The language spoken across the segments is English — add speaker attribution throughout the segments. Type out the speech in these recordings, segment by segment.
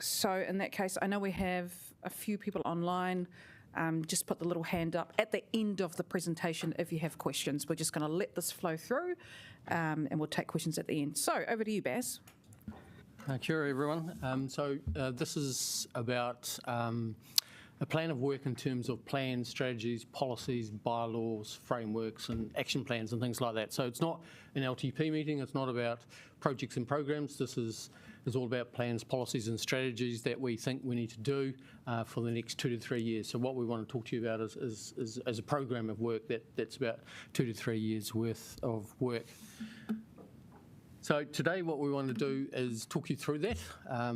Speaker 1: So in that case, I know we have a few people online. Just put the little hand up at the end of the presentation if you have questions. We're just going to let this flow through and we'll take questions at the end. So over to you, Baz.
Speaker 2: Kia ora, everyone. This is about a plan of work in terms of plans, strategies, policies, bylaws, frameworks and action plans and things like that. So it's not an LTP meeting, it's not about projects and programs. This is all about plans, policies and strategies that we think we need to do for the next 2 to 3 years. So what we want to talk to you about is a program of work that's about 2 to 3 years worth of work. So today what we want to do is talk you through that.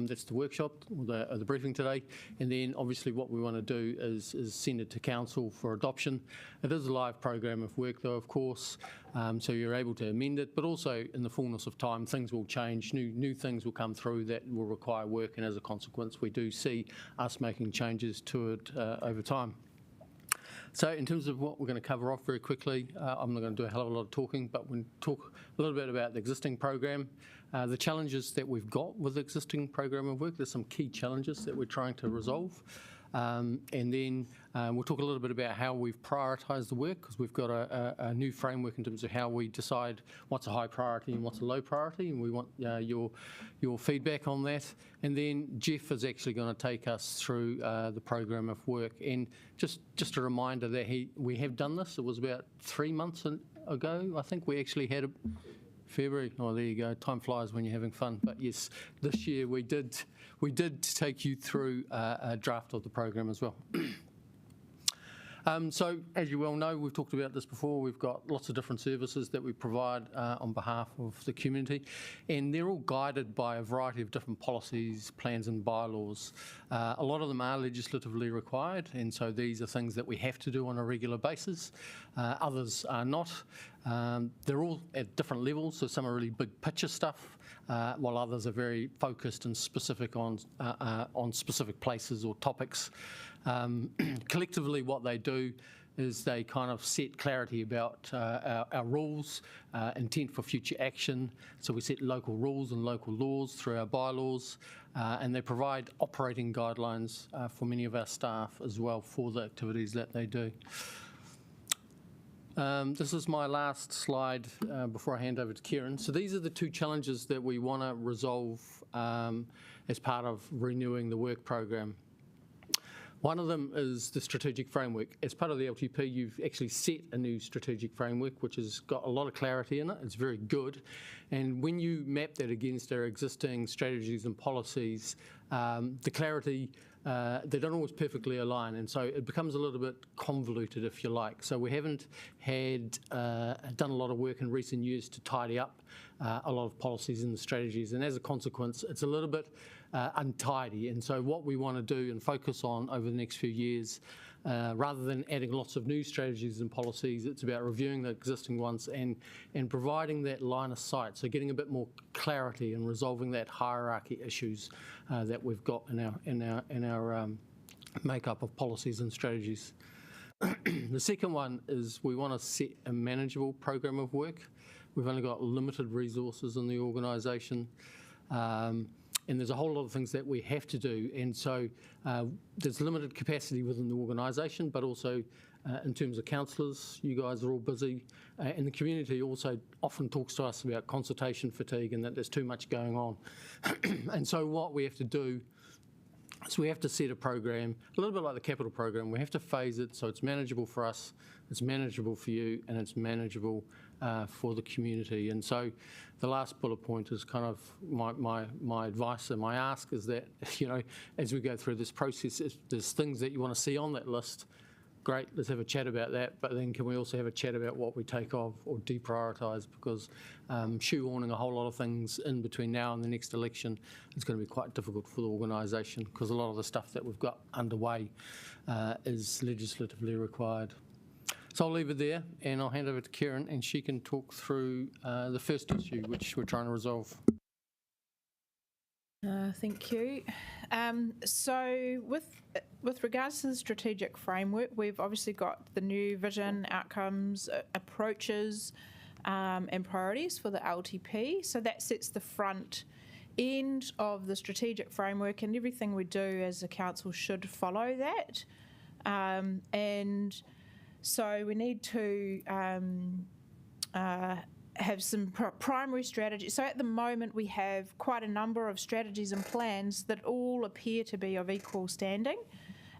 Speaker 2: That's the workshop or the briefing today. And then obviously what we want to do is send it to Council for adoption. It is a live program of work though, of course, so you're able to amend it, but also in the fullness of time, things will change, new things will come through that will require work, and as a consequence, we do see us making changes to it over time. So in terms of what we're going to cover off very quickly, I'm not going to do a hell of a lot of talking, but we'll talk a little bit about the existing program, the challenges that we've got with the existing program of work. There's some key challenges that we're trying to resolve. And then we'll talk a little bit about how we've prioritised the work, because we've got a new framework in terms of how we decide what's a high priority and what's a low priority, and we want your feedback on that. And then Jeff is actually going to take us through the program of work. And just a reminder that we have done this. It was about 3 months ago, I think, we actually had a February. Oh, there you go. Time flies when you're having fun. But yes, this year we did take you through a draft of the program as well. So as you well know, we've talked about this before, we've got lots of different services that we provide on behalf of the community, and they're all guided by a variety of different policies, plans and bylaws. A lot of them are legislatively required, and so these are things that we have to do on a regular basis. Others are not. They're all at different levels, so some are really big picture stuff, while others are very focused and specific on specific places or topics. Collectively, what they do is they kind of set clarity about our rules, intent for future action. So we set local rules and local laws through our bylaws, and they provide operating guidelines for many of our staff as well for the activities that they do. This is my last slide before I hand over to Kieran. So these are the two challenges that we want to resolve as part of renewing the work program. One of them is the strategic framework. As part of the LTP, you've actually set a new strategic framework, which has got a lot of clarity in it. It's very good. And when you map that against our existing strategies and policies, the clarity, they don't always perfectly align. And so it becomes a little bit convoluted, if you like. So we haven't had done a lot of work in recent years to tidy up a lot of policies and strategies. And as a consequence, it's a little bit untidy. And so what we want to do and focus on over the next few years, rather than adding lots of new strategies and policies, it's about reviewing the existing ones and providing that line of sight. So getting a bit more clarity and resolving that hierarchy issues that we've got in our makeup of policies and strategies. The second one is we want to set a manageable program of work. We've only got limited resources in the organisation. And there's a whole lot of things that we have to do, and so there's limited capacity within the organisation, but also in terms of councillors, you guys are all busy, and the community also often talks to us about consultation fatigue and that there's too much going on. And so what we have to do is we have to set a program, a little bit like the capital program. We have to phase it so it's manageable for us, it's manageable for you, and it's manageable for the community. And so the last bullet point is kind of my advice and my ask is that, you know, as we go through this process, if there's things that you want to see on that list, great, let's have a chat about that, but then can we also have a chat about what we take off or deprioritise, because shoehorning a whole lot of things in between now and the next election is going to be quite difficult for the organisation, because a lot of the stuff that we've got underway is legislatively required. So I'll leave it there and I'll hand over to Kieran and she can talk through the first issue which we're trying to resolve.
Speaker 3: Thank you. So with regards to the strategic framework, we've obviously got the new vision, outcomes, approaches and priorities for the LTP. So that sets the front end of the strategic framework, and everything we do as a council should follow that. And so we need to have some primary strategies. So at the moment we have quite a number of strategies and plans that all appear to be of equal standing,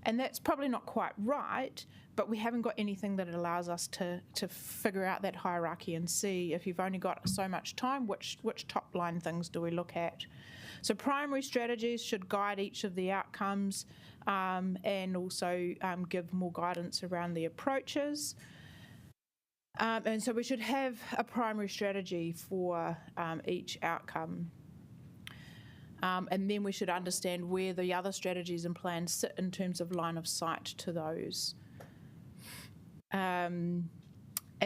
Speaker 3: and that's probably not quite right, but we haven't got anything that allows us to figure out that hierarchy and see, if you've only got so much time, which top line things do we look at. So primary strategies should guide each of the outcomes, and also give more guidance around the approaches. And so we should have a primary strategy for each outcome. And then we should understand where the other strategies and plans sit in terms of line of sight to those. And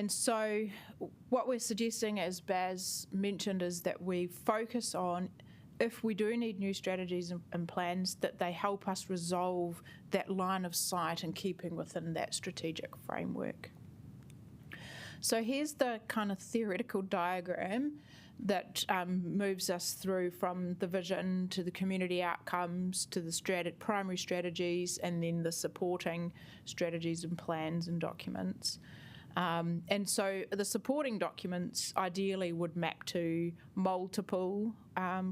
Speaker 3: so what we're suggesting, as Baz mentioned, is that we focus on, if we do need new strategies and plans, that they help us resolve that line of sight and keeping within that strategic framework. So here's the kind of theoretical diagram that moves us through from the vision to the community outcomes to the primary strategies, and then the supporting strategies and plans and documents. And so the supporting documents ideally would map to multiple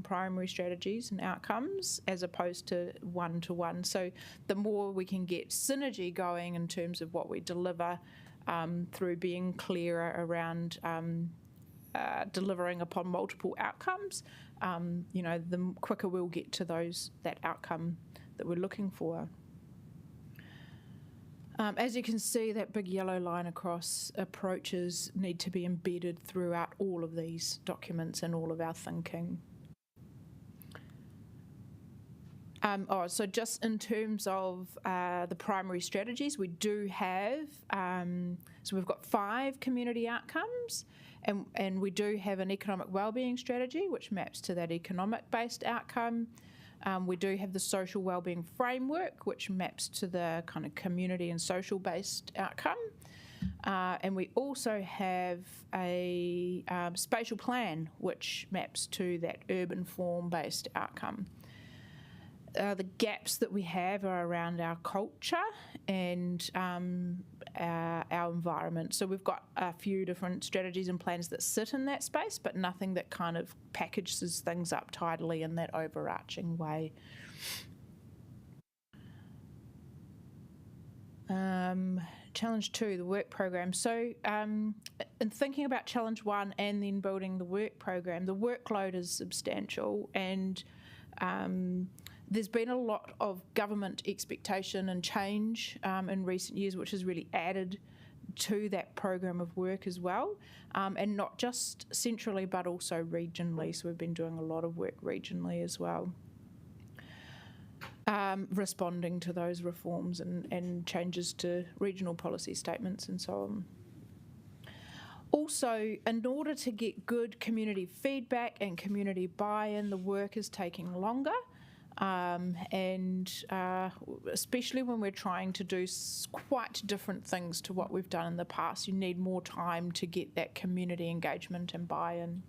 Speaker 3: primary strategies and outcomes as opposed to one-to-one. So the more we can get synergy going in terms of what we deliver, through being clearer around delivering upon multiple outcomes, the quicker we'll get to that outcome that we're looking for. As you can see, that big yellow line across approaches need to be embedded throughout all of these documents and all of our thinking. So just in terms of the primary strategies, we do have, so we've got 5 community outcomes, and we do have an economic wellbeing strategy, which maps to that economic-based outcome. We do have the social wellbeing framework, which maps to the kind of community and social-based outcome. And we also have a spatial plan, which maps to that urban form-based outcome. The gaps that we have are around our culture and our environment. So we've got a few different strategies and plans that sit in that space, but nothing that kind of packages things up tidily in that overarching way. Challenge 2, the work program. So in thinking about challenge 1 and then building the work program, the workload is substantial, and there's been a lot of government expectation and change in recent years, which has really added to that program of work as well, and not just centrally but also regionally. So we've been doing a lot of work regionally as well, responding to those reforms and changes to regional policy statements and so on. Also, in order to get good community feedback and community buy-in, the work is taking longer. Especially when we're trying to do quite different things to what we've done in the past, you need more time to get that community engagement and buy-in.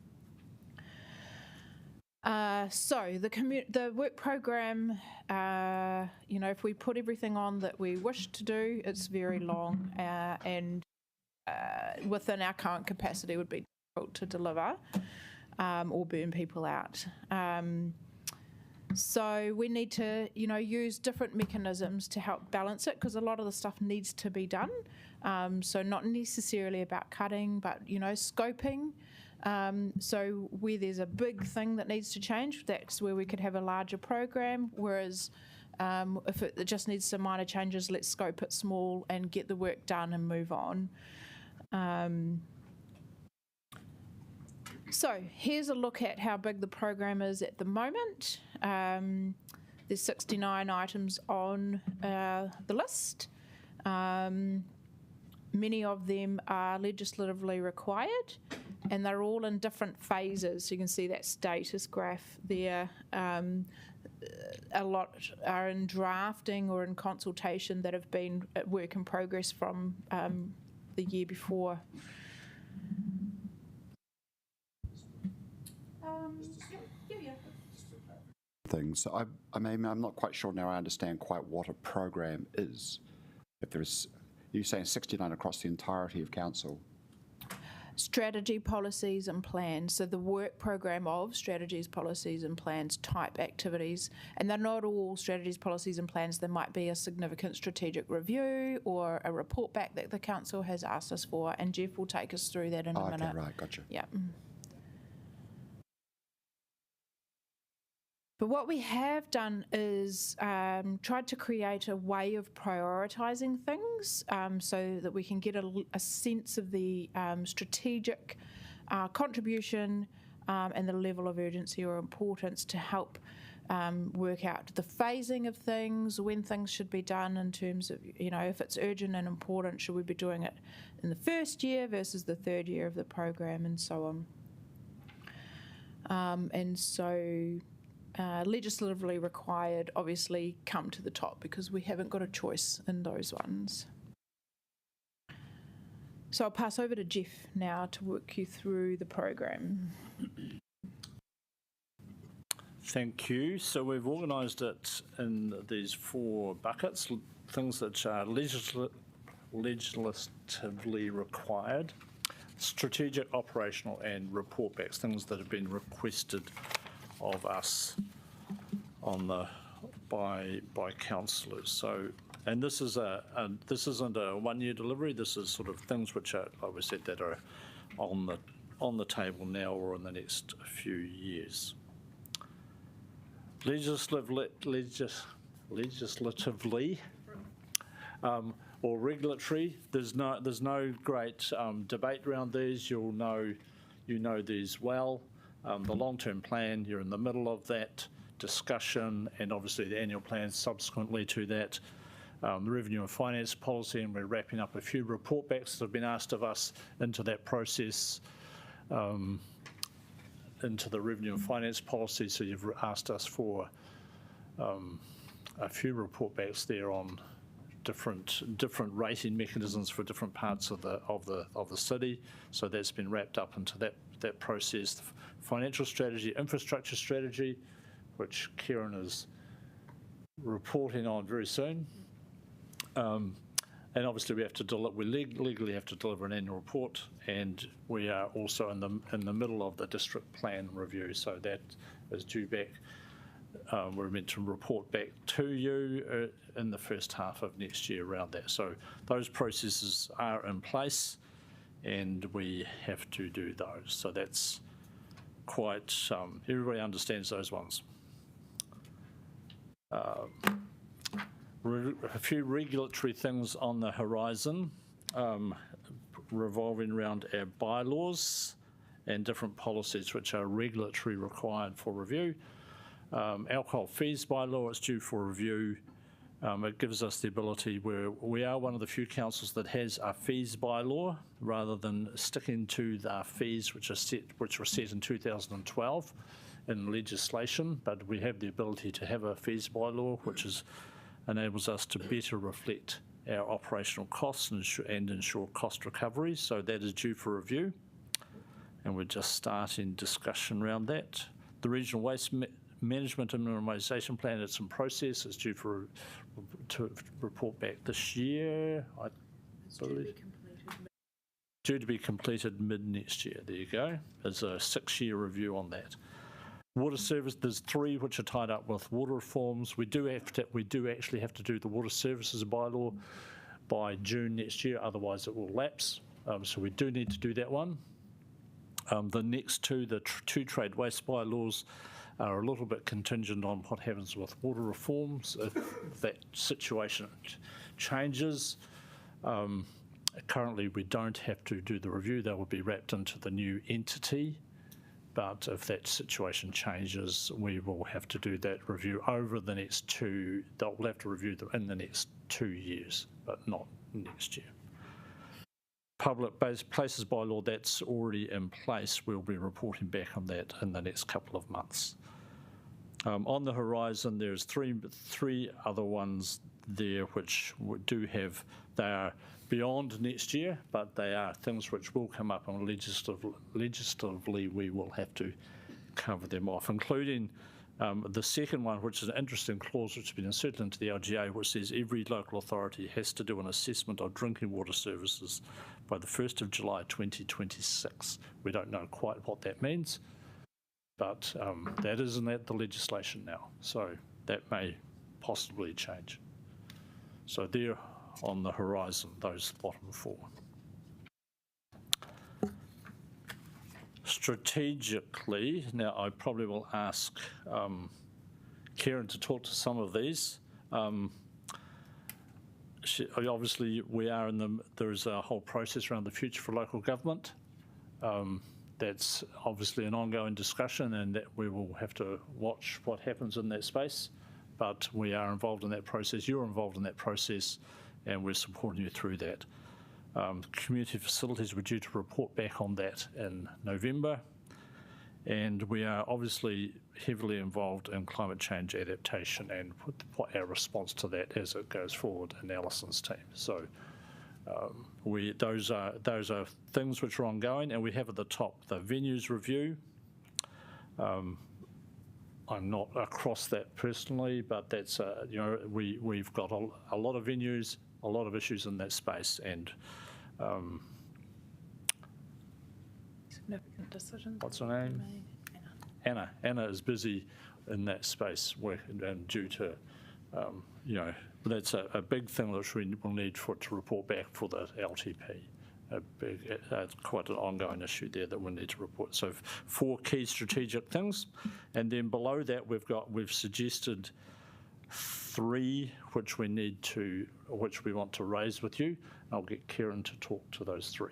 Speaker 3: So the work program, if we put everything on that we wish to do, it's very long, and within our current capacity would be difficult to deliver or burn people out. So we need to, use different mechanisms to help balance it, because a lot of the stuff needs to be done. So not necessarily about cutting, but, scoping. So where there's a big thing that needs to change, that's where we could have a larger program. Whereas if it just needs some minor changes, let's scope it small and get the work done and move on. So here's a look at how big the program is at the moment. There's 69 items on the list. Many of them are legislatively required, and they're all in different phases. So you can see that status graph there. A lot are in drafting or in consultation that have been at work in progress from the year before.
Speaker 4: things. I mean, I'm not quite sure now I understand quite what a program is. If there's, you're saying 69 across the entirety of council?
Speaker 3: Strategy, policies and plans. So the work program of strategies, policies and plans type activities. And they're not all strategies, policies and plans. There might be a significant strategic review or a report back that the council has asked us for. And Jeff will take us through that in a minute.
Speaker 4: Okay, right, gotcha.
Speaker 3: Yeah. But what we have done is tried to create a way of prioritising things so that we can get a sense of the strategic contribution and the level of urgency or importance to help work out the phasing of things, when things should be done in terms of, if it's urgent and important, should we be doing it in the first year versus the third year of the program and so on. Legislatively required obviously come to the top because we haven't got a choice in those ones. So I'll pass over to Jeff now to work you through the program.
Speaker 5: Thank you. So we've organised it in these 4 buckets, things that are legislatively required, strategic, operational and report backs, things that have been requested of us by councillors. So, and this is this isn't a 1-year delivery. This is sort of things which are, like we said, that are on the table now or in the next few years. Legislatively, or regulatory, there's no great debate around these. You know these well. The long-term plan, you're in the middle of that discussion, and obviously the annual plan subsequently to that. The revenue and finance policy, and we're wrapping up a few report backs that have been asked of us into that process, into the revenue and finance policy. So you've asked us for a few report backs there on different rating mechanisms for different parts of the city. So that's been wrapped up into that process. The financial strategy, infrastructure strategy, which Kieran is reporting on very soon. And obviously we have to we legally have to deliver an annual report, and we are also in the middle of the district plan review. So that is due back. We're meant to report back to you in the first half of next year around that. So those processes are in place, and we have to do those. So that's quite, everybody understands those ones. A few regulatory things on the horizon, revolving around our bylaws and different policies which are regulatory required for review. Alcohol fees bylaw is due for review. It gives us the ability, where we are one of the few councils that has a fees bylaw rather than sticking to the fees which were set in 2012 in legislation, but we have the ability to have a fees bylaw which enables us to better reflect our operational costs and ensure cost recovery. So that is due for review, and we're just starting discussion around that. The regional waste management and minimisation plan, it's in process. It's due to report back this year, I believe. Due to be completed mid next year. There you go. There's a 6-year review on that. Water service, there's 3 which are tied up with water reforms. We do actually have to do the water services bylaw by June next year, otherwise it will lapse. So we do need to do that one. The next 2, the 2 trade waste bylaws, are a little bit contingent on what happens with water reforms. If that situation changes, currently we don't have to do the review. They will be wrapped into the new entity. But if that situation changes, we will have to do that review over the next 2. They'll have to review them in the next 2 years, but not next year. Public places bylaw, that's already in place. We'll be reporting back on that in the next couple of months. On the horizon, there's three other ones there which do have, they are beyond next year, but they are things which will come up, and legislatively we will have to cover them off, including The second one, which is an interesting clause which has been inserted into the LGA, which says every local authority has to do an assessment of drinking water services by the 1st of July 2026. We don't know quite what that means, but that is in the legislation now, so that may possibly change. So they're on the horizon, those bottom four. Strategically, now I probably will ask Karen to talk to some of these. Obviously, there is a whole process around the future for local government. That's obviously an ongoing discussion, and that we will have to watch what happens in that space. But we are involved in that process. You're involved in that process, and we're supporting you through that. Community facilities, we're due to report back on that in November, and we are obviously heavily involved in climate change adaptation and what our response to that as it goes forward in Alison's team. So those are things which are ongoing, and we have at the top the venues review. I'm not across that personally, but that's we've got a lot of venues, a lot of issues in that space, and
Speaker 3: Significant decisions.
Speaker 5: what's her name? Anna is busy in that space, and due to that's a big thing that we will need for it to report back for the LTP. Quite an ongoing issue there that we need to report. So 4 key strategic things, and then below that we've suggested 3 which we want to raise with you. I'll get Karen to talk to those 3.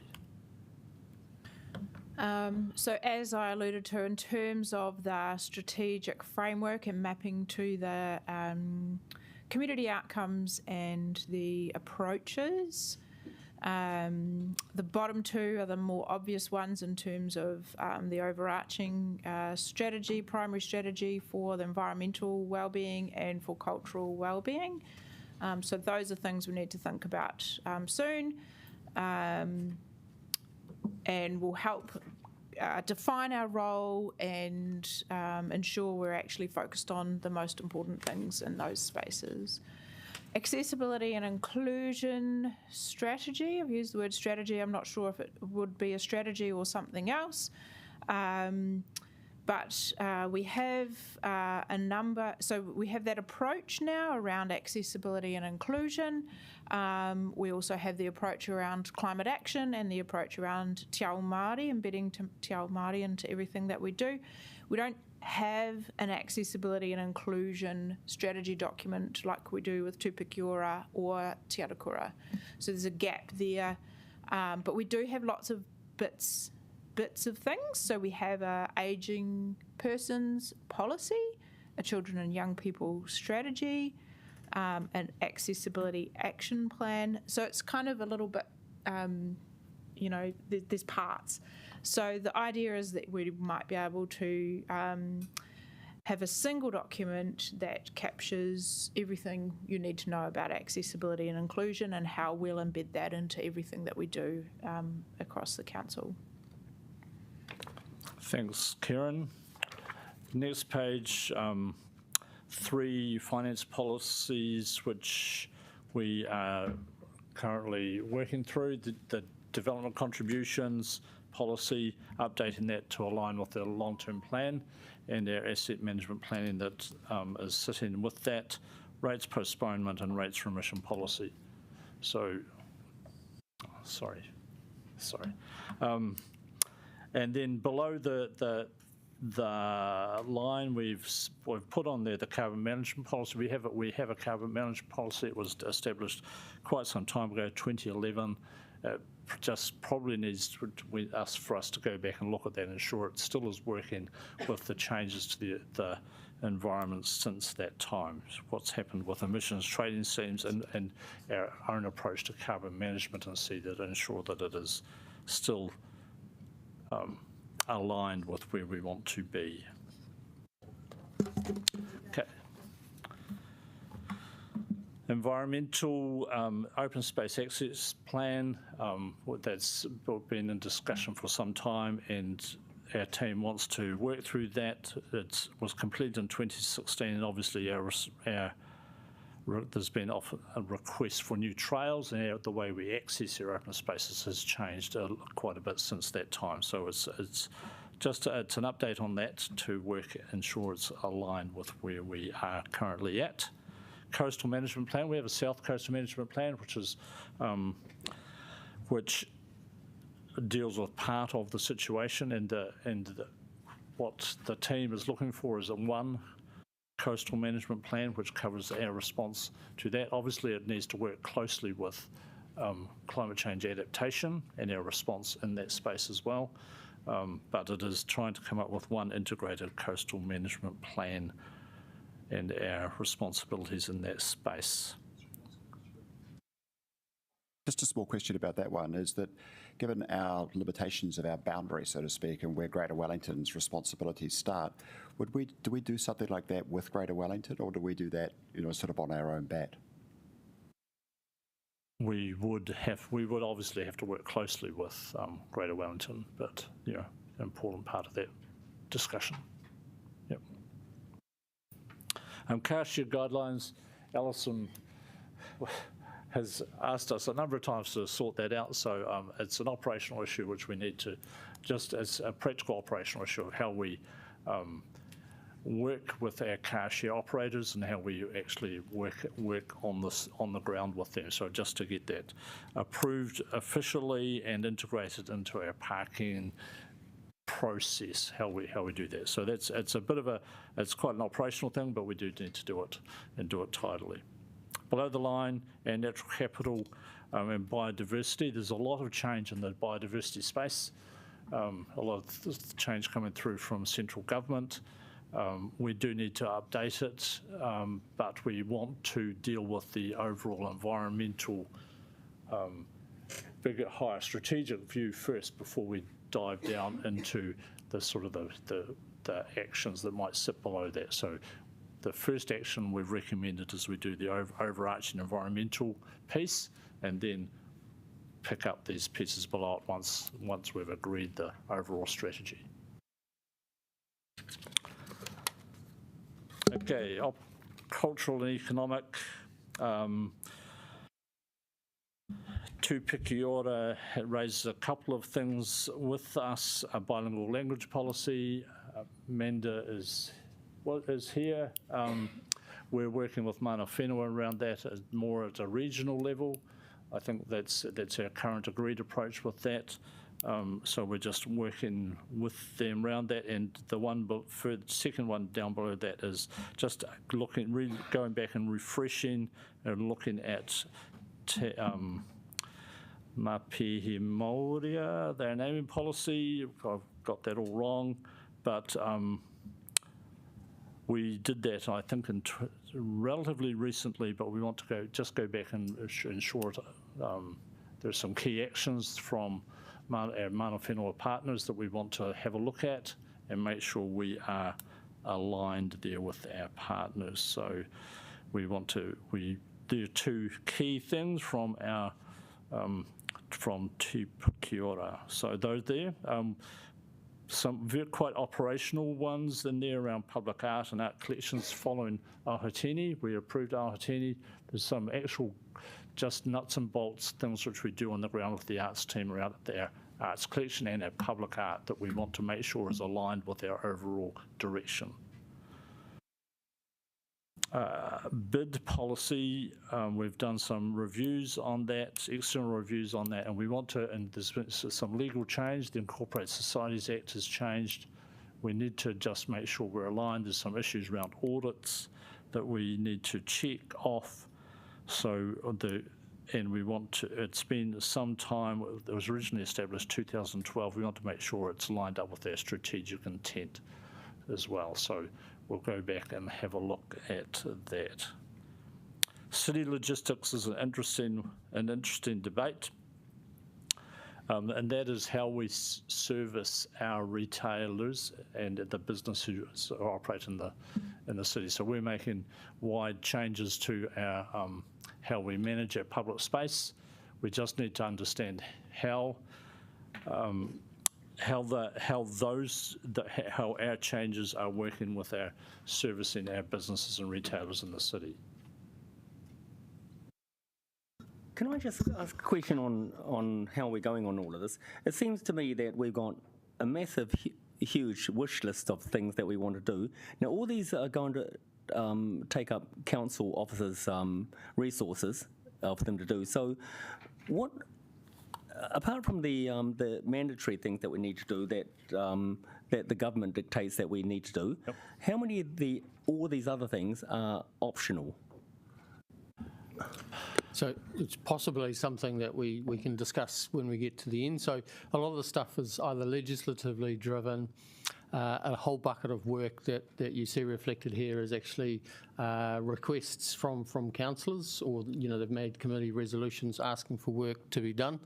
Speaker 3: So as I alluded to, in terms of the strategic framework and mapping to the community outcomes and the approaches, the bottom 2 are the more obvious ones in terms of the overarching strategy, primary strategy for the environmental wellbeing and for cultural wellbeing. So those are things we need to think about soon, and will help define our role and ensure we're actually focused on the most important things in those spaces. Accessibility and inclusion strategy. I've used the word strategy. I'm not sure if it would be a strategy or something else. But we have a number, so we have that approach now around accessibility and inclusion. We also have the approach around climate action and the approach around Te Ao Māori, embedding Te Ao Māori into everything that we do. We don't have an accessibility and inclusion strategy document like we do with Tupukiora or Te Arakura. So there's a gap there, but we do have lots of bits of things. So we have a ageing persons policy, a children and young people strategy, an accessibility action plan. So it's kind of a little bit, there's parts. So the idea is that we might be able to have a single document that captures everything you need to know about accessibility and inclusion and how we'll embed that into everything that we do across the council.
Speaker 5: Thanks, Karen. Next page, 3 finance policies which we are currently working through. The development contributions policy, updating that to align with the long-term plan, and our asset management planning that is sitting with that, rates postponement and rates remission policy. So, sorry. And then below the line we've put on there the carbon management policy. We have a carbon management policy. It was established quite some time ago, 2011. Just probably needs for us to go back and look at that and ensure it still is working with the changes to the environment since that time. What's happened with emissions trading schemes and our own approach to carbon management, and ensure that it is still aligned with where we want to be. Okay. Environmental open space access plan, that's been in discussion for some time, and our team wants to work through that. It was completed in 2016, and obviously there's been a request for new trails, and the way we access our open spaces has changed quite a bit since that time. So it's an update on that to ensure it's aligned with where we are currently at. Coastal Management Plan, we have a South Coastal Management Plan, which deals with part of the situation, and what the team is looking for is one coastal management plan which covers our response to that. Obviously, it needs to work closely with climate change adaptation and our response in that space as well. But it is trying to come up with one integrated coastal management plan and our responsibilities in that space.
Speaker 4: Just a small question about that one is that given our limitations of our boundary, so to speak, and where Greater Wellington's responsibilities start, do we do something like that with Greater Wellington, or do we do that, sort of on our own bat?
Speaker 5: We would obviously have to work closely with Greater Wellington, but an important part of that discussion. Yep. Car share guidelines, Alison has asked us a number of times to sort that out, so it's an operational issue which we need to, just as a practical operational issue of how we work with our car share operators and how we actually work on the ground with them. So just to get that approved officially and integrated into our parking process, how we do that. So it's quite an operational thing, but we do need to do it and do it tidily. Below the line, and natural capital and biodiversity, there's a lot of change in the biodiversity space. A lot of change coming through from central government. We do need to update it, but we want to deal with the overall environmental, bigger, higher strategic view first before we dive down into the sort of the actions that might sit below that. So the first action we've recommended is we do the overarching environmental piece and then pick up these pieces below it once we've agreed the overall strategy. Okay, cultural and economic. Tupikiora raises a couple of things with us. A bilingual language policy. Manda is here. We're working with Mana Whenua around that more at a regional level. I think that's our current agreed approach with that. So we're just working with them around that, and the second one down below that is just going back and refreshing and looking at Mapihi Māoria, their naming policy. I've got that all wrong, but we did that, I think, relatively recently, but we want to go back and ensure there's some key actions from our Mana Whenua partners that we want to have a look at and make sure we are aligned there with our partners. So there are two key things from Tupikiora. So those there. Some quite operational ones in there around public art and art collections following Aohotini. We approved Aohotini. There's some actual just nuts and bolts things which we do on the ground with the arts team around their arts collection and our public art that we want to make sure is aligned with our overall direction. Bid policy, we've done some reviews on that, external reviews on that, and we want to, and there's been some legal change. The Incorporated Societies Act has changed. We need to just make sure we're aligned. There's some issues around audits that we need to check off. So it's been some time, it was originally established 2012. We want to make sure it's lined up with our strategic intent as well. So we'll go back and have a look at that. City logistics is an interesting debate, and that is how we service our retailers and the business who operate in the city. So we're making wide changes to our how we manage our public space. We just need to understand how. how our changes are working with our servicing our businesses and retailers in the city.
Speaker 6: Can I just ask a question on how we're going on all of this? It seems to me that we've got a massive, huge wish list of things that we want to do. Now, all these are going to take up council officers' resources for them to do. So, what, apart from the mandatory things that we need to do that the government dictates that we need to do, how many of all these other things are optional?
Speaker 2: So it's possibly something that we can discuss when we get to the end. So a lot of the stuff is either legislatively driven. A whole bucket of work that you see reflected here is actually requests from councillors, or they've made committee resolutions asking for work to be done.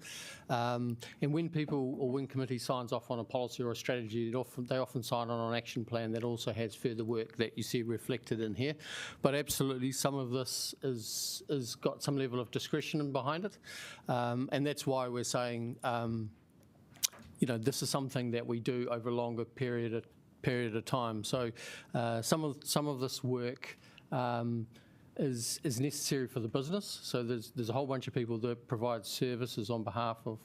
Speaker 2: And when people or when committee signs off on a policy or a strategy, they often sign on an action plan that also has further work that you see reflected in here. But absolutely, some of this is got some level of discretion behind it, and that's why we're saying. This is something that we do over a longer period of time. So some of this work is necessary for the business. So there's a whole bunch of people that provide services on behalf of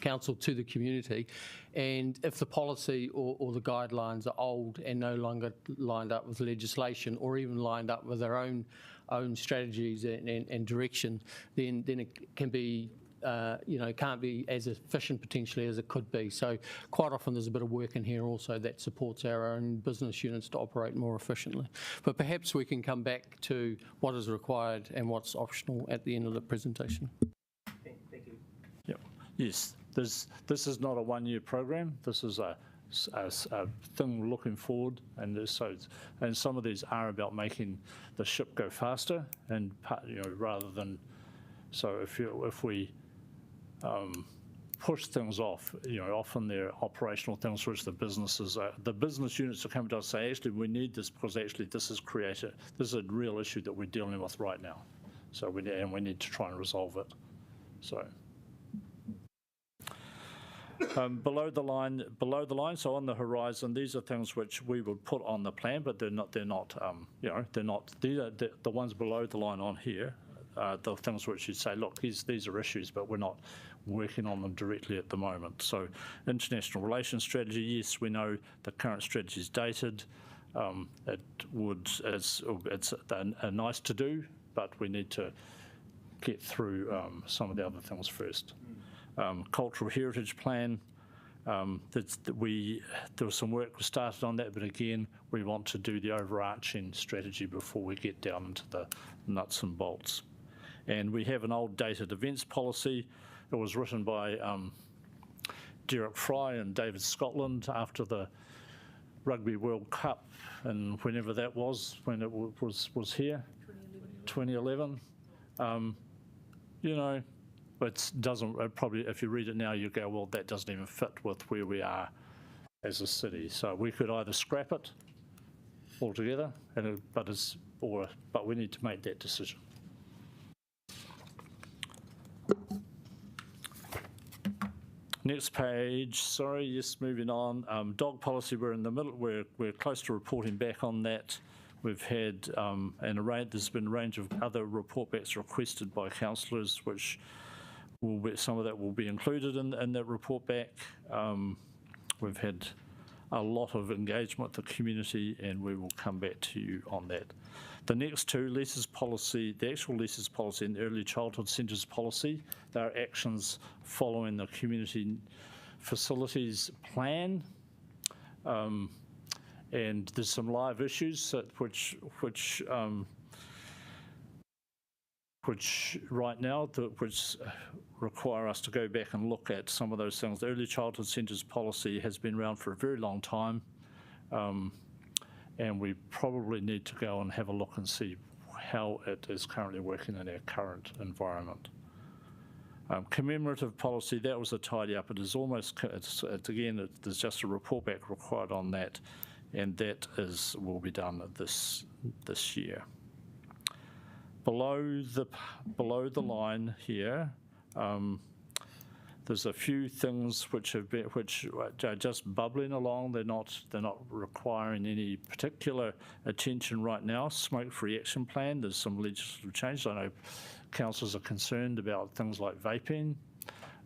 Speaker 2: council to the community, and if the policy or the guidelines are old and no longer lined up with legislation, or even lined up with their own strategies and direction, then it can be. Can't be as efficient potentially as it could be. So quite often there's a bit of work in here also that supports our own business units to operate more efficiently. But perhaps we can come back to what is required and what's optional at the end of the presentation.
Speaker 6: Thank you.
Speaker 5: Yep. Yes, this is not a one-year program. This is a thing looking forward, and some of these are about making the ship go faster, and rather than if we push things off, often they're operational things which the business units will come to us and say, actually, we need this because actually this is a real issue that we're dealing with right now. So we need to try and resolve it. So below the line. So on the horizon, these are things which we would put on the plan, but they're not. These are the ones below the line on here. The things which you say, look, these are issues, but we're not working on them directly at the moment. So international relations strategy, yes, we know the current strategy is dated. It's a nice to do, but we need to get through some of the other things first. Cultural heritage plan, there was some work started on that, but again, we want to do the overarching strategy before we get down into the nuts and bolts. And we have an old dated events policy. It was written by Derek Fry and David Scotland after the Rugby World Cup, and whenever that was, when it was here, 2011. It doesn't, probably if you read it now, you go, well, that doesn't even fit with where we are as a city. So we could either scrap it altogether, but we need to make that decision. Next page, sorry, yes, moving on. Dog policy, we're in the middle, we're close to reporting back on that. We've had, there's been a range of other report backs requested by councillors, which some of that will be included in that report back. We've had a lot of engagement with the community, and we will come back to you on that. The next two, leases policy, the actual leases policy and early childhood centres policy, they are actions following the community facilities plan. And there's some live issues which right now, which require us to go back and look at some of those things. The early childhood centres policy has been around for a very long time. And we probably need to go and have a look and see how it is currently working in our current environment. Commemorative policy, that was a tidy up. It is almost, there's just a report back required on that, and that will be done this year. Below the line here, There's a few things which are just bubbling along. They're not requiring any particular attention right now. Smoke-free action plan. There's some legislative change. I know councillors are concerned about things like vaping.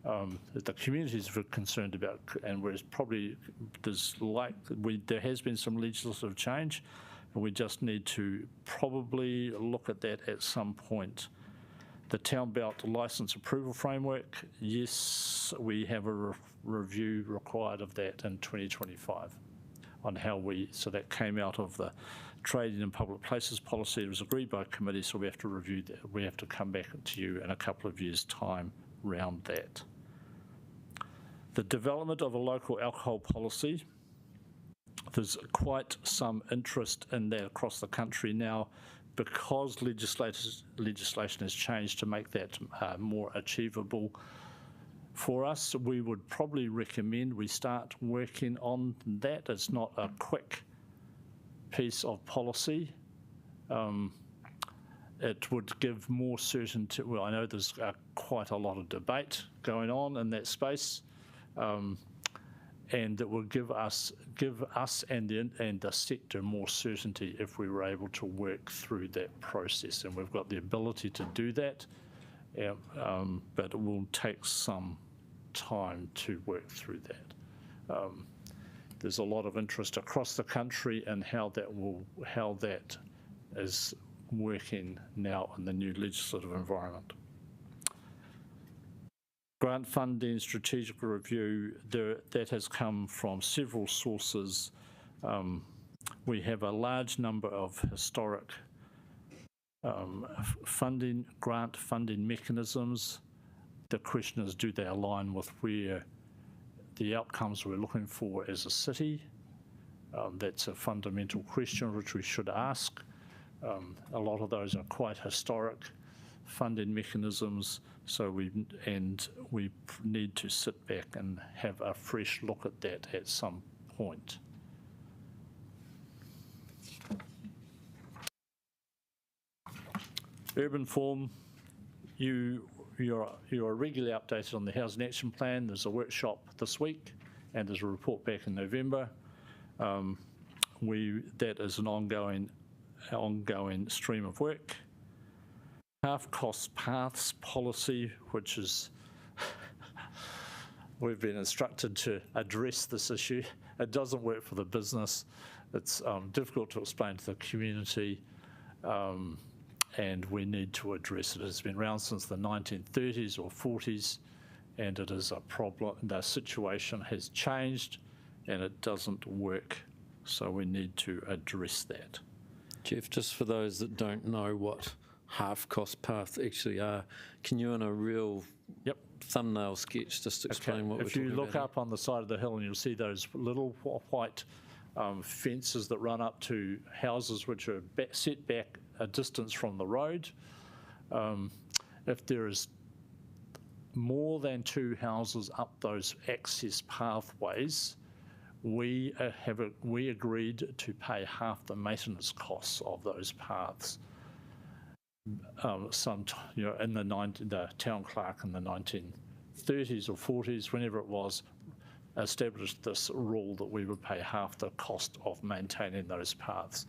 Speaker 5: That the community is concerned about, and whereas probably there has been some legislative change, and we just need to probably look at that at some point. The Town Belt Licence Approval Framework, yes, we have a review required of that in 2025 on how so that came out of the Trading in Public Places policy. It was agreed by committee, so we have to review that. We have to come back to you in a couple of years' time around that. The development of a local alcohol policy, there's quite some interest in that across the country now, because legislation has changed to make that more achievable for us. We would probably recommend we start working on that. It's not a quick piece of policy. It would give more certainty. Well, I know there's quite a lot of debate going on in that space, and it will give us and the sector more certainty if we were able to work through that process. And we've got the ability to do that, but it will take some time to work through that. There's a lot of interest across the country in how that is working now in the new legislative environment. Grant funding strategic review, that has come from several sources. We have a large number of historic grant funding mechanisms. The question is, do they align with where the outcomes we're looking for as a city? That's a fundamental question which we should ask. A lot of those are quite historic funding mechanisms, so we need to sit back and have a fresh look at that at some point. Urban Form, you are regularly updated on the Housing Action Plan. There's a workshop this week, and there's a report back in November. That is an ongoing stream of work. Half-cost paths policy, which is, we've been instructed to address this issue. It doesn't work for the business. It's difficult to explain to the community, and we need to address it. It's been around since the 1930s or 40s, and it is a problem. The situation has changed, and it doesn't work, so we need to address that.
Speaker 7: Jeff, just for those that don't know what half-cost paths actually are, can you in a real thumbnail sketch just explain what we're talking about?
Speaker 5: If you look up on the side of the hill and you'll see those little white fences that run up to houses which are set back a distance from the road. If there is more than 2 houses up those access pathways, we agreed to pay half the maintenance costs of those paths. In the town clerk in the 1930s or 40s, whenever it was, established this rule that we would pay half the cost of maintaining those paths.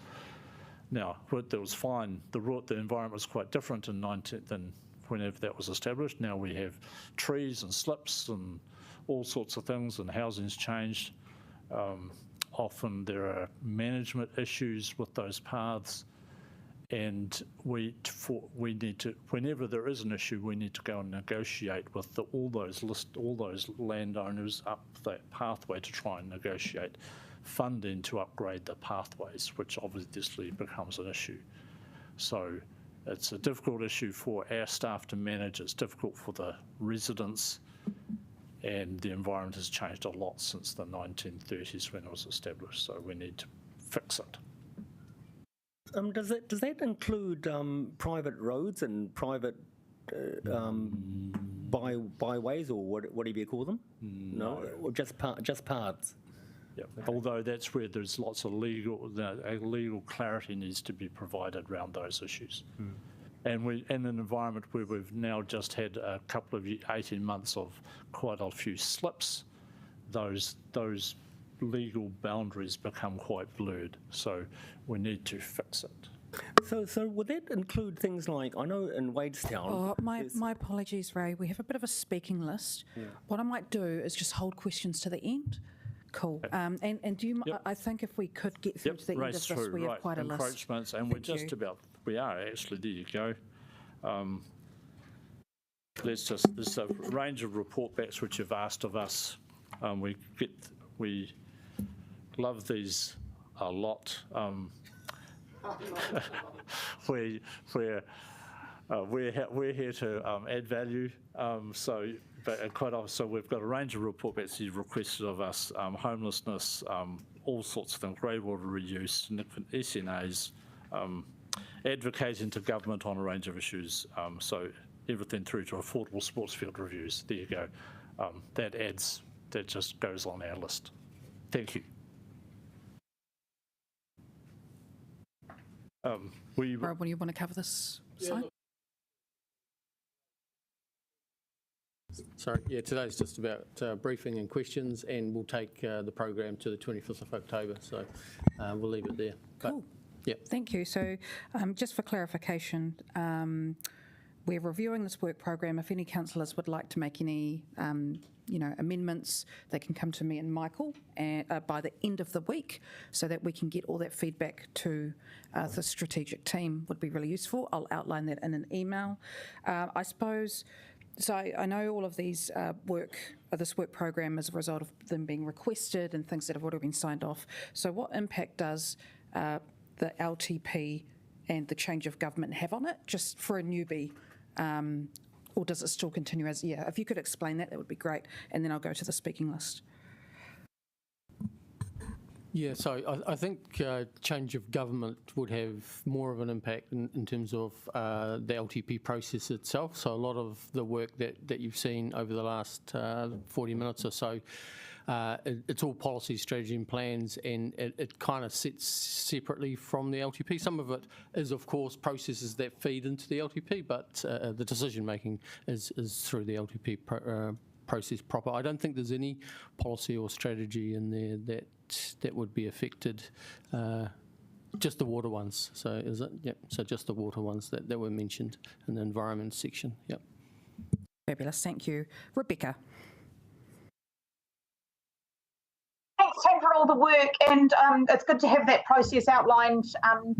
Speaker 5: Now, that was fine. The environment was quite different than whenever that was established. Now we have trees and slips and all sorts of things, and housing's changed. Often there are management issues with those paths, and we need to, whenever there is an issue, we need to go and negotiate with all those landowners up that pathway to try and negotiate funding to upgrade the pathways, which obviously becomes an issue. So it's a difficult issue for our staff to manage. It's difficult for the residents, and the environment has changed a lot since the 1930s when it was established, so we need to fix it.
Speaker 6: Does that include private roads and private byways, or whatever you call them? No, or just paths.
Speaker 5: Yeah. Although that's where there's lots of legal clarity needs to be provided around those issues. and we in an environment where we've now just had a couple of 18 months of quite a few slips, those legal boundaries become quite blurred. So we need to fix it.
Speaker 6: So would that include things like, I know in Wadestown...
Speaker 1: Oh, my apologies, Ray. We have a bit of a speaking list. Yeah. What I might do is just hold questions to the end. Cool. And do you?
Speaker 5: Yep.
Speaker 1: I think if we could get through to the end of this, we have quite a list.
Speaker 5: Encroachments, and we're just about. We are actually. There you go. There's a range of report backs which you've asked of us. We love these a lot. We're here to add value. But quite often, so we've got a range of report backs you've requested of us: homelessness, all sorts of things, greywater reuse, significant SNAs, advocating to government on a range of issues. So everything through to affordable sports field reviews. There you go. That just goes on our list. Thank you.
Speaker 1: Rob, do you want to cover this slide?
Speaker 2: Sorry, yeah, today's just about briefing and questions, and we'll take the program to the 25th of October, so we'll leave it there.
Speaker 1: Cool.
Speaker 2: Yeah.
Speaker 1: Thank you. So just for clarification, we're reviewing this work program. If any councillors would like to make any amendments, they can come to me and Michael by the end of the week, so that we can get all that feedback to the strategic team. Would be really useful. I'll outline that in an email. I suppose. So I know all of these this work program is a result of them being requested and things that have already been signed off. So what impact does the LTP and the change of government have on it, just for a newbie? Or does it still continue as, if you could explain that, that would be great. And then I'll go to the speaking list.
Speaker 2: Yeah, so I think change of government would have more of an impact in terms of the LTP process itself. So a lot of the work that you've seen over the last 40 minutes or so, it's all policy, strategy and plans, and it kind of sits separately from the LTP. Some of it is, of course, processes that feed into the LTP, but the decision-making is through the LTP process proper. I don't think there's any policy or strategy in there that would be affected, just the water ones. So is it? Yep. So just the water ones that were mentioned in the environment section. Yep.
Speaker 1: Fabulous. Thank you. Rebecca.
Speaker 8: Thanks, Tim, for all the work, and it's good to have that process outlined,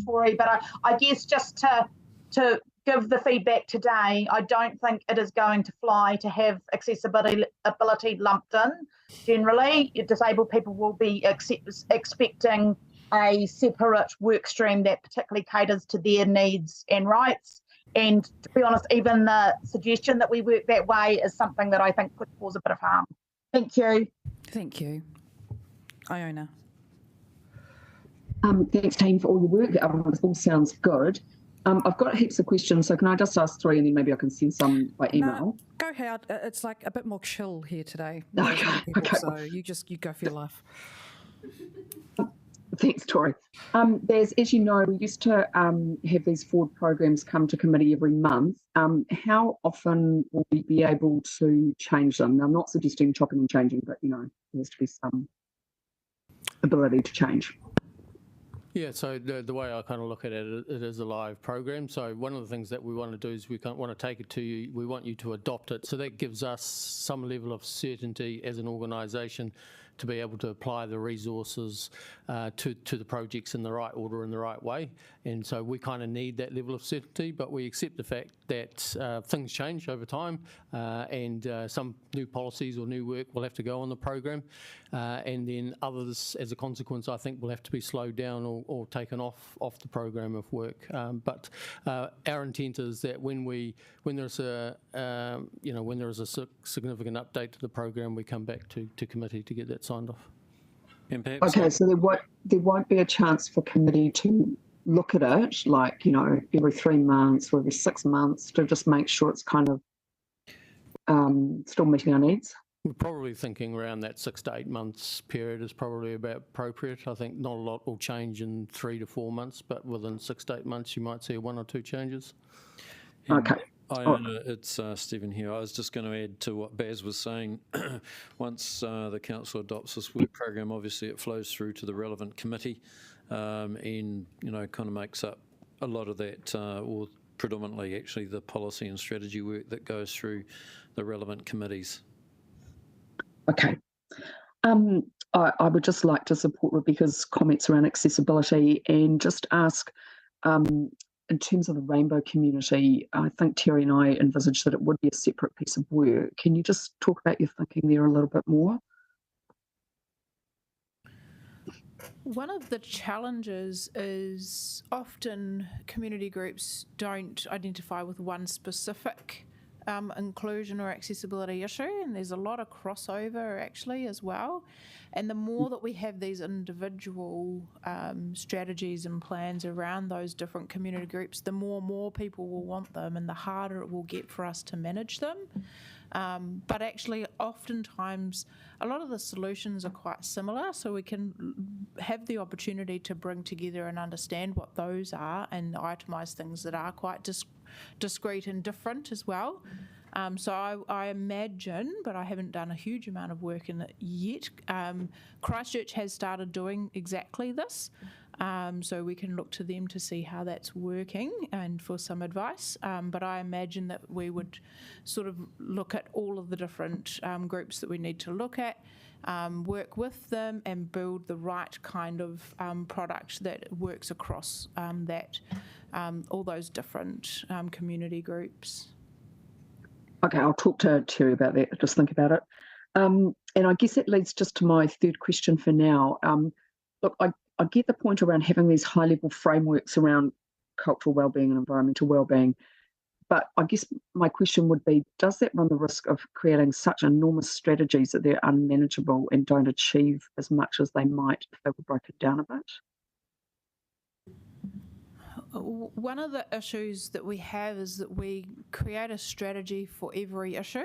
Speaker 8: Tori. But I guess just to give the feedback today, I don't think it is going to fly to have accessibility lumped in. Generally, disabled people will be expecting a separate work stream that particularly caters to their needs and rights. And to be honest, even the suggestion that we work that way is something that I think could cause a bit of harm. Thank you.
Speaker 1: Thank you. Iona.
Speaker 9: Thanks, team, for all your work. It all sounds good. I've got heaps of questions, so can I just ask 3 and then maybe I can send some by email?
Speaker 1: No, go ahead. It's like a bit more chill here today.
Speaker 9: Okay.
Speaker 1: So you go for your life.
Speaker 9: Thanks, Tori. As you know, we used to have these forward programs come to committee every month. How often will we be able to change them? Now, I'm not suggesting chopping and changing, but, there has to be some ability to change.
Speaker 2: Yeah, so the way I kind of look at it, it is a live program. So one of the things that we want to do is we want to take it to you. We want you to adopt it. So that gives us some level of certainty as an organisation to be able to apply the resources to the projects in the right order, in the right way. And so we kind of need that level of certainty, but we accept the fact that things change over time and some new policies or new work will have to go on the program. And then others, as a consequence, I think will have to be slowed down or taken off the program of work. But our intent is that when there is a significant update to the program, we come back to committee to get that signed off.
Speaker 9: Okay, so there won't be a chance for committee to look at it, like, every 3 months or every 6 months, to just make sure it's kind of still meeting our needs?
Speaker 2: We're probably thinking around that 6 to 8 months period is probably about appropriate. I think not a lot will change in 3 to 4 months, but within 6 to 8 months you might see 1 or 2 changes.
Speaker 9: Okay.
Speaker 7: Iona, it's Stephen here. I was just going to add to what Baz was saying. Once the council adopts this work program, obviously it flows through to the relevant committee, and kind of makes up a lot of that, or predominantly actually the policy and strategy work that goes through the relevant committees.
Speaker 9: Okay. I would just like to support Rebecca's comments around accessibility and just ask, in terms of the rainbow community, I think Terry and I envisaged that it would be a separate piece of work. Can you just talk about your thinking there a little bit more?
Speaker 3: One of the challenges is often community groups don't identify with one specific inclusion or accessibility issue, and there's a lot of crossover actually as well. And the more that we have these individual strategies and plans around those different community groups, the more people will want them, and the harder it will get for us to manage them. But actually, oftentimes, a lot of the solutions are quite similar, so we can have the opportunity to bring together and understand what those are and itemise things that are quite discrete and different as well. So I imagine, but I haven't done a huge amount of work in it yet, Christchurch has started doing exactly this. So we can look to them to see how that's working and for some advice. But I imagine that we would sort of look at all of the different groups that we need to look at, work with them and build the right kind of product that works across all those different community groups.
Speaker 9: Okay, I'll talk to Terry about that, just think about it. And I guess that leads just to my third question for now. Look, I get the point around having these high-level frameworks around cultural wellbeing and environmental wellbeing, but I guess my question would be, does that run the risk of creating such enormous strategies that they're unmanageable and don't achieve as much as they might if they were broken down a bit?
Speaker 3: One of the issues that we have is that we create a strategy for every issue.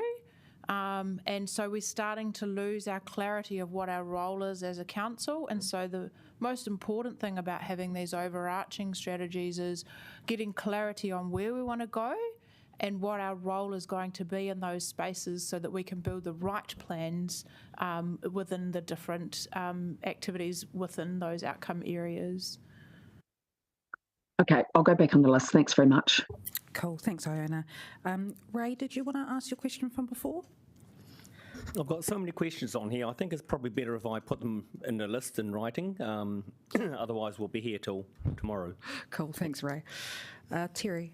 Speaker 3: And so we're starting to lose our clarity of what our role is as a council. And so the most important thing about having these overarching strategies is getting clarity on where we want to go and what our role is going to be in those spaces so that we can build the right plans within the different activities within those outcome areas.
Speaker 9: Okay, I'll go back on the list. Thanks very much.
Speaker 1: Cool, thanks, Iona. Ray, did you want to ask your question from before?
Speaker 6: I've got so many questions on here. I think it's probably better if I put them in a list in writing. Otherwise, we'll be here till tomorrow.
Speaker 1: Cool, thanks, Ray. Terry.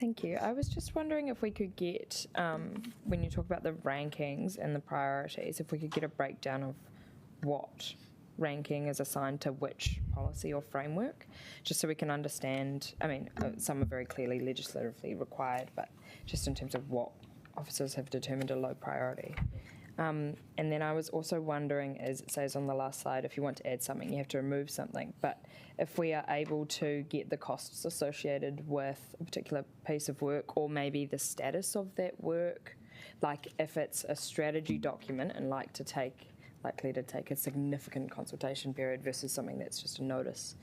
Speaker 10: Thank you. I was just wondering if we could get, when you talk about the rankings and the priorities, if we could get a breakdown of what ranking is assigned to which policy or framework, just so we can understand. I mean, some are very clearly legislatively required, but just in terms of what officers have determined a low priority. And then I was also wondering, as it says on the last slide, if you want to add something, you have to remove something. But if we are able to get the costs associated with a particular piece of work, or maybe the status of that work, like if it's a strategy document and likely to take a significant consultation period versus something that's just a notice,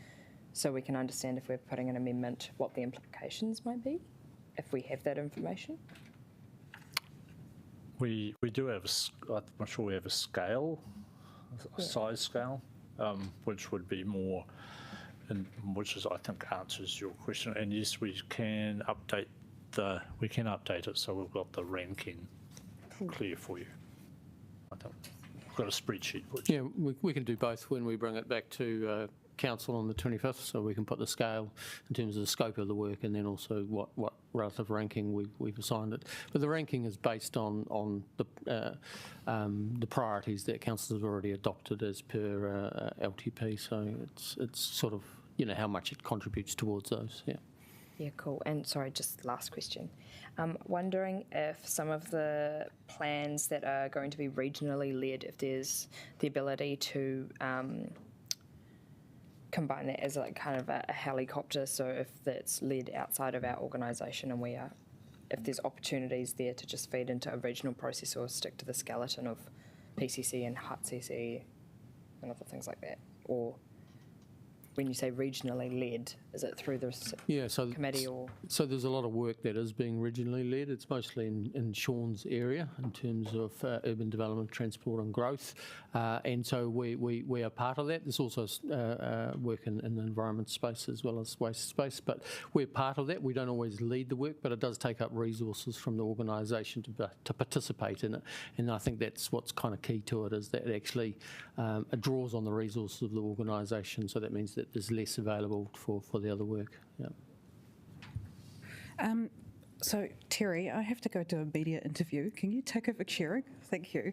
Speaker 10: so we can understand if we're putting an amendment, what the implications might be, if we have that information.
Speaker 5: We do have I'm sure we have a scale, a size scale, which would be more, which is I think answers your question. And yes, we can update it so we've got the ranking clear for you. I think we've got a spreadsheet.
Speaker 2: Yeah, we can do both when we bring it back to council on the 25th, so we can put the scale in terms of the scope of the work and then also what relative ranking we've assigned it. But the ranking is based on the priorities that council has already adopted as per LTP, so it's sort of, how much it contributes towards those, yeah.
Speaker 10: Yeah, cool. And sorry, just last question. Wondering if some of the plans that are going to be regionally led, if there's the ability to combine that as like kind of a helicopter, so if that's led outside of our organisation and if there's opportunities there to just feed into a regional process or stick to the skeleton of PCC and HUT-CC and other things like that, or when you say regionally led, is it through the
Speaker 2: Yeah, so
Speaker 10: committee or?
Speaker 2: So there's a lot of work that is being regionally led. It's mostly in Sean's area in terms of urban development, transport and growth. And so we are part of that. There's also work in the environment space as well as waste space, but we're part of that. We don't always lead the work, but it does take up resources from the organisation to participate in it. And I think that's what's kind of key to it, is that it actually it draws on the resources of the organisation. So that means that there's less available for the other work. Yeah.
Speaker 1: So, Terry, I have to go to a media interview. Can you take over chairing? Thank you.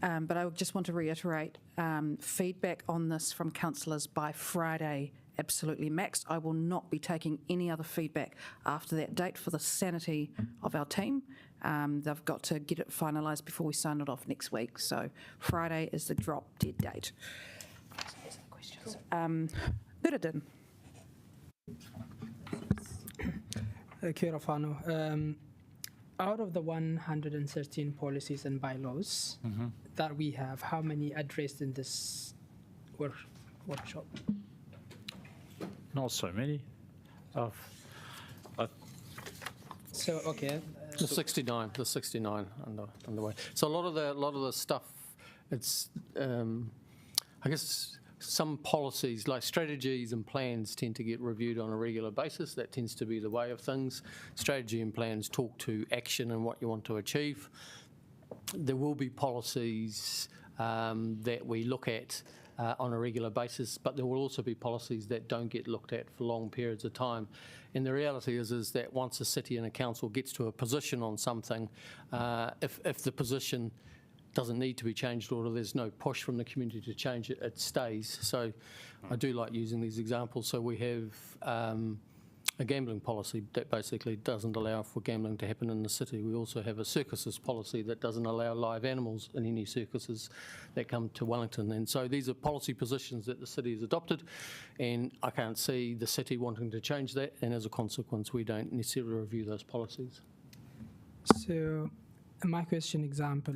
Speaker 1: But I just want to reiterate, feedback on this from councillors by Friday, absolutely max. I will not be taking any other feedback after that date for the sanity of our team. They've got to get it finalised before we sign it off next week. So Friday is the drop dead date. Bernardine.
Speaker 11: Kia ora whanau. Out of the 113 policies and bylaws that we have, how many addressed in this workshop?
Speaker 5: Not so many.
Speaker 11: So, okay.
Speaker 2: The 69 underway. So a lot of the stuff, it's I guess some policies like strategies and plans tend to get reviewed on a regular basis. That tends to be the way of things. Strategy and plans talk to action and what you want to achieve. There will be policies that we look at on a regular basis, but there will also be policies that don't get looked at for long periods of time. And the reality is that once a city and a council gets to a position on something, if the position doesn't need to be changed or there's no push from the community to change it, it stays. So I do like using these examples. So we have a gambling policy that basically doesn't allow for gambling to happen in the city. We also have a circuses policy that doesn't allow live animals in any circuses that come to Wellington. And so these are policy positions that the city has adopted, and I can't see the city wanting to change that, and as a consequence we don't necessarily review those policies.
Speaker 11: So my question example,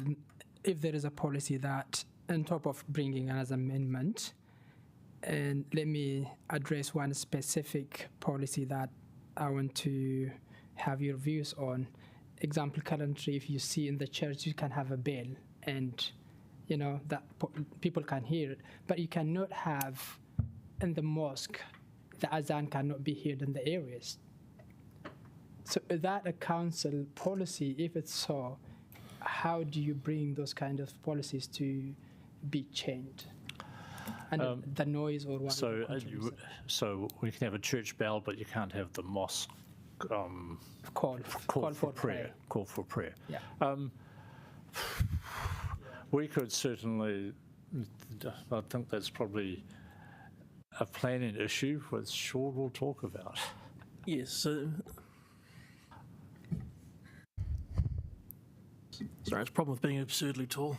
Speaker 11: if there is a policy that on top of bringing as amendment, and let me address one specific policy that I want to have your views on. Example, currently, if you see in the church, you can have a bell and, you know, that people can hear it, but you cannot have in the mosque, the azan cannot be heard in the areas. So is that a council policy? If it's so, how do you bring those kind of policies to be changed? And the noise or what?
Speaker 5: So we can have a church bell, but you can't have the mosque
Speaker 11: call for prayer.
Speaker 5: Call for prayer.
Speaker 11: Yeah.
Speaker 5: We could certainly. I think that's probably a planning issue, which Sean will talk about.
Speaker 12: Yes. So, sorry, it's a problem with being absurdly tall.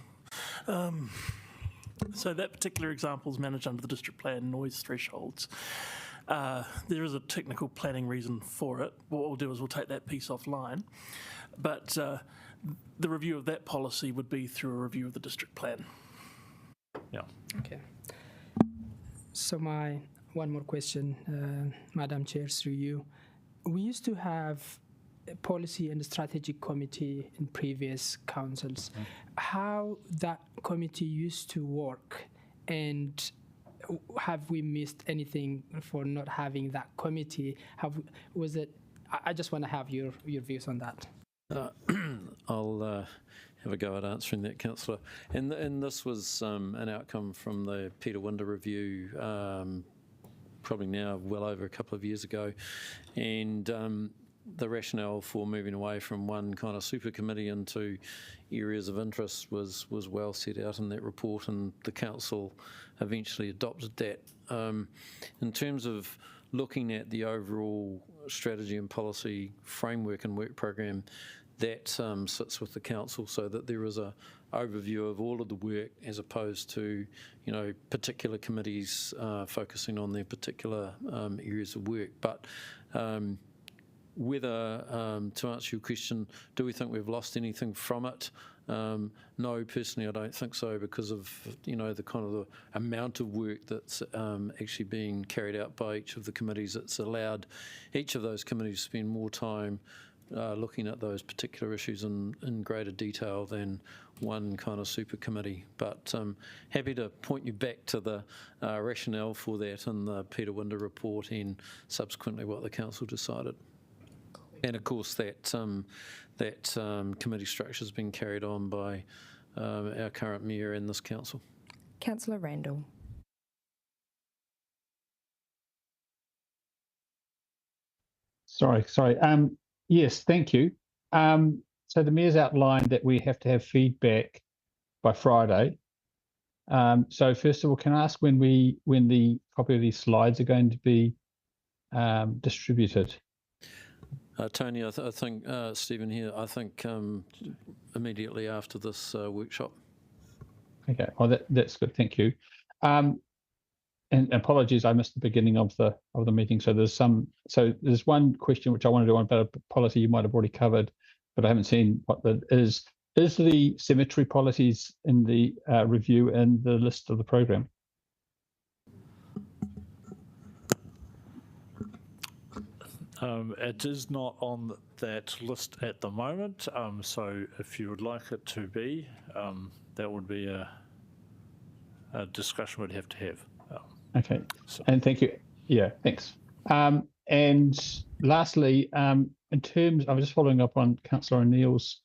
Speaker 12: So that particular example is managed under the district plan noise thresholds. There is a technical planning reason for it. What we'll do is we'll take that piece offline. But the review of that policy would be through a review of the district plan.
Speaker 5: Yeah.
Speaker 11: Okay. So my one more question, Madam Chair, through you. We used to have a policy and strategic committee in previous councils. How that committee used to work, and have we missed anything for not having that committee? Was it? I just want to have your views on that.
Speaker 7: I'll have a go at answering that, Councillor. And this was an outcome from the Peter Winder review, probably now well over a couple of years ago, and the rationale for moving away from one kind of super committee into areas of interest was well set out in that report, and the council eventually adopted that. In terms of looking at the overall strategy and policy framework and work program, that sits with the council, so that there is a overview of all of the work as opposed to, you know, particular committees focusing on their particular areas of work. But whether, to answer your question, do we think we've lost anything from it? No, personally, I don't think so, because of the kind of the amount of work that's actually being carried out by each of the committees. It's allowed each of those committees to spend more time looking at those particular issues in greater detail than one kind of super committee. But happy to point you back to the rationale for that in the Peter Winder report and subsequently what the council decided. And of course, that committee structure has been carried on by our current mayor and this council.
Speaker 10: Councillor Randall.
Speaker 13: Sorry. Yes, thank you. So the mayor's outlined that we have to have feedback by Friday. So first of all, can I ask when the copy of these slides are going to be distributed?
Speaker 7: Tony, I think, Stephen here, I think immediately after this workshop.
Speaker 13: Okay, well, that's good, thank you. And apologies, I missed the beginning of the meeting. So there's one question which I wanted to ask about a policy you might have already covered, but I haven't seen what that is. Is the cemetery policies in the review and the list of the program?
Speaker 5: It is not on that list at the moment, so if you would like it to be, that would be a discussion we'd have to have.
Speaker 13: Okay, and thank you. Yeah, thanks. And lastly, in terms, I was just following up on Councillor O'Neill's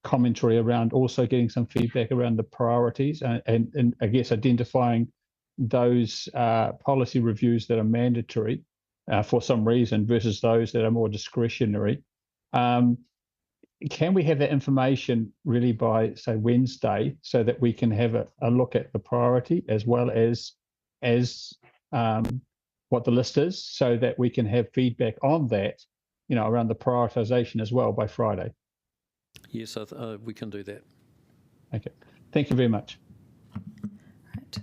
Speaker 13: commentary around also getting some feedback around the priorities and I guess identifying those policy reviews that are mandatory for some reason versus those that are more discretionary. Can we have that information really by, say, Wednesday, so that we can have a look at the priority as well as what the list is, so that we can have feedback on that, around the prioritisation as well by Friday?
Speaker 7: Yes, we can do that.
Speaker 13: Okay, thank you very much.
Speaker 10: Right.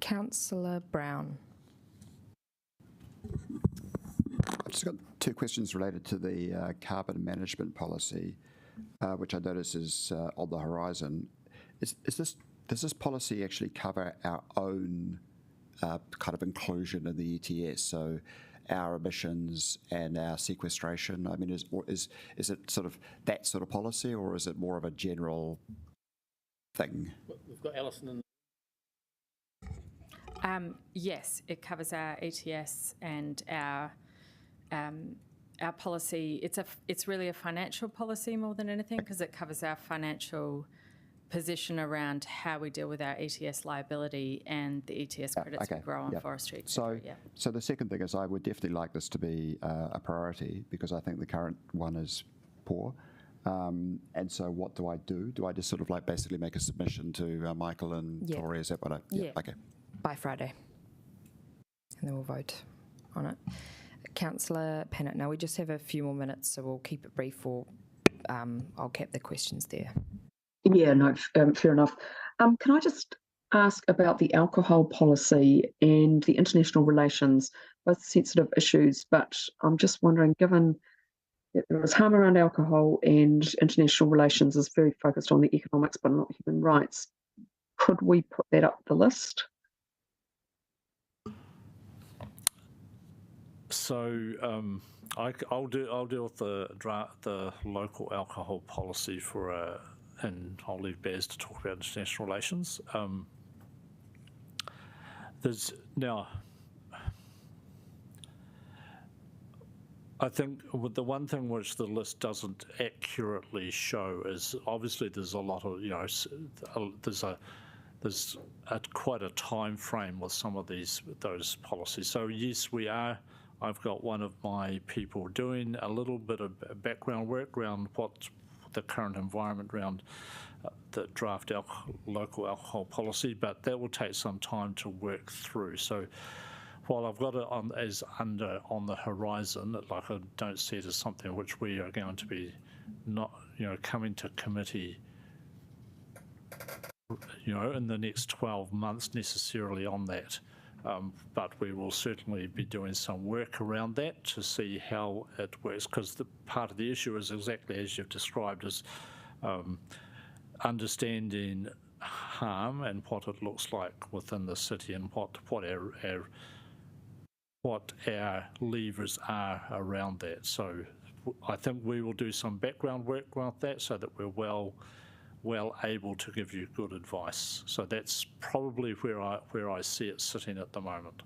Speaker 10: Councillor Brown.
Speaker 4: I've just got two questions related to the carbon management policy, which I notice is on the horizon. Does this policy actually cover our own kind of inclusion in the ETS? So our emissions and our sequestration. I mean, is it sort of that sort of policy, or is it more of a general thing?
Speaker 2: We've got Alison in.
Speaker 14: Yes, it covers our ETS and our policy. It's really a financial policy more than anything, because it covers our financial position around how we deal with our ETS liability and the ETS credits we grow on forestry.
Speaker 4: So the second thing is, I would definitely like this to be a priority, because I think the current one is poor. And so what do I do? Do I just sort of like basically make a submission to Michael and Tori? Is that what I...
Speaker 10: Yeah.
Speaker 4: Okay.
Speaker 10: By Friday. And then we'll vote on it. Councillor Pennant, now we just have a few more minutes, so we'll keep it brief, or I'll cap the questions there.
Speaker 9: Yeah, no, fair enough. Can I just ask about the alcohol policy and the international relations, both sensitive issues, but I'm just wondering, given that there is harm around alcohol and international relations is very focused on the economics but not human rights, could we put that up the list?
Speaker 5: So I'll deal with the local alcohol policy and I'll leave Baz to talk about international relations. I think the one thing which the list doesn't accurately show is, obviously there's a lot of, there's quite a time frame with some of those policies. So yes, I've got one of my people doing a little bit of background work around what the current environment around the draft local alcohol policy, but that will take some time to work through. So while I've got it on the horizon, like, I don't see it as something which we are going to be coming to committee in the next 12 months necessarily on that. But we will certainly be doing some work around that to see how it works, because the part of the issue is exactly as you've described, is understanding harm and what it looks like within the city, and what our levers are around that. So I think we will do some background work around that so that we're well able to give you good advice. So that's probably where I see it sitting at the moment.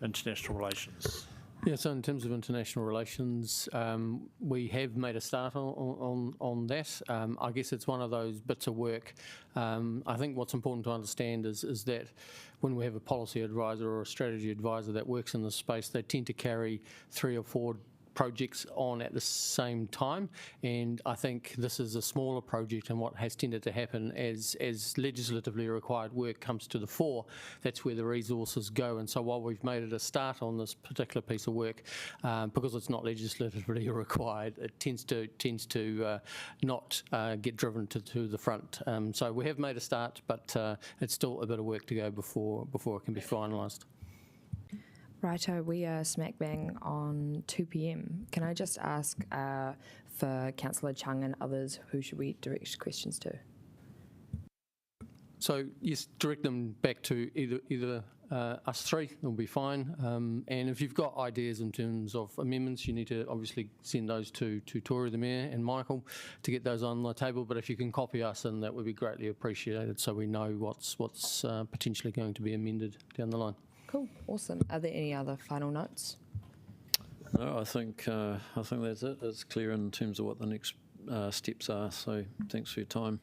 Speaker 5: International relations.
Speaker 2: Yeah, so in terms of international relations, we have made a start on that. I guess it's one of those bits of work. I think what's important to understand is that when we have a policy advisor or a strategy advisor that works in this space, they tend to carry 3 or 4 projects on at the same time, and I think this is a smaller project, and what has tended to happen as legislatively required work comes to the fore, that's where the resources go. And so while we've made it a start on this particular piece of work, because it's not legislatively required, it tends to not get driven to the front. So we have made a start, but it's still a bit of work to go before it can be finalised.
Speaker 10: Righto, we are smack bang on 2 p.m. Can I just ask for Councillor Chung and others, who should we direct questions to?
Speaker 2: So yes, direct them back to either us three, it'll be fine. And if you've got ideas in terms of amendments, you need to obviously send those to Tori, the Mayor, and Michael to get those on the table. But if you can copy us in, that would be greatly appreciated, so we know what's potentially going to be amended down the line.
Speaker 10: Cool, awesome. Are there any other final notes?
Speaker 7: No, I think that's it. It's clear in terms of what the next steps are. So thanks for your time.